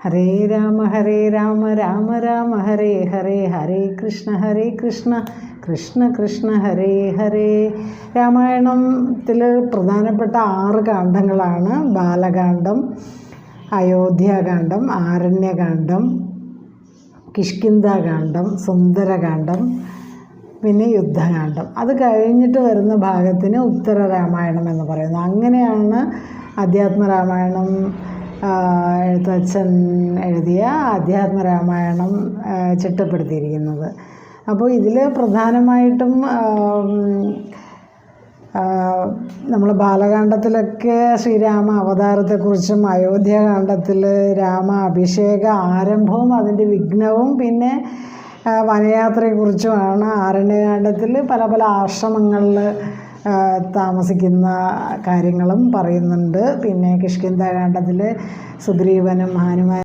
ഹരേ രാമ രാമ രാമ ഹരേ ഹരേ, ഹരേ കൃഷ്ണ കൃഷ്ണ കൃഷ്ണ ഹരേ ഹരേ. രാമായണത്തിൽ പ്രധാനപ്പെട്ട 6 കാണ്ഡങ്ങളാണ്: ബാലകാണ്ഡം, അയോധ്യാകാന്ഡം, ആരണ്യകാന്ഡം, കിഷ്കിന്ധാകാന്ഡം, സുന്ദരകാന്ഡം, പിന്നെ യുദ്ധകാന്ഡം. അത് കഴിഞ്ഞിട്ട് വരുന്ന ഭാഗത്തിന് ഉത്തര രാമായണം എന്ന് പറയുന്നു. അങ്ങനെയാണ് അധ്യാത്മരാമായണം എഴുത്തച്ഛൻ എഴുതിയ അധ്യാത്മരാമായണം ചിട്ടപ്പെടുത്തിയിരിക്കുന്നത്. അപ്പോൾ ഇതിൽ പ്രധാനമായിട്ടും നമ്മൾ ബാലകാണ്ഡത്തിലൊക്കെ ശ്രീരാമ അവതാരത്തെക്കുറിച്ചും, അയോധ്യാകാന്ഡത്തിൽ രാമ അഭിഷേക ആരംഭവും അതിൻ്റെ വിഘ്നവും, പിന്നെ വനയാത്രയെക്കുറിച്ചുമാണ്. ആരണ്യകാന്ഡത്തിൽ പല പല ആശ്രമങ്ങളിൽ താമസിക്കുന്ന കാര്യങ്ങളും പറയുന്നുണ്ട്. പിന്നെ കിഷ്കിന്ധാകാന്ഡത്തിൽ സുഗ്രീവനും ഹനുമാൻ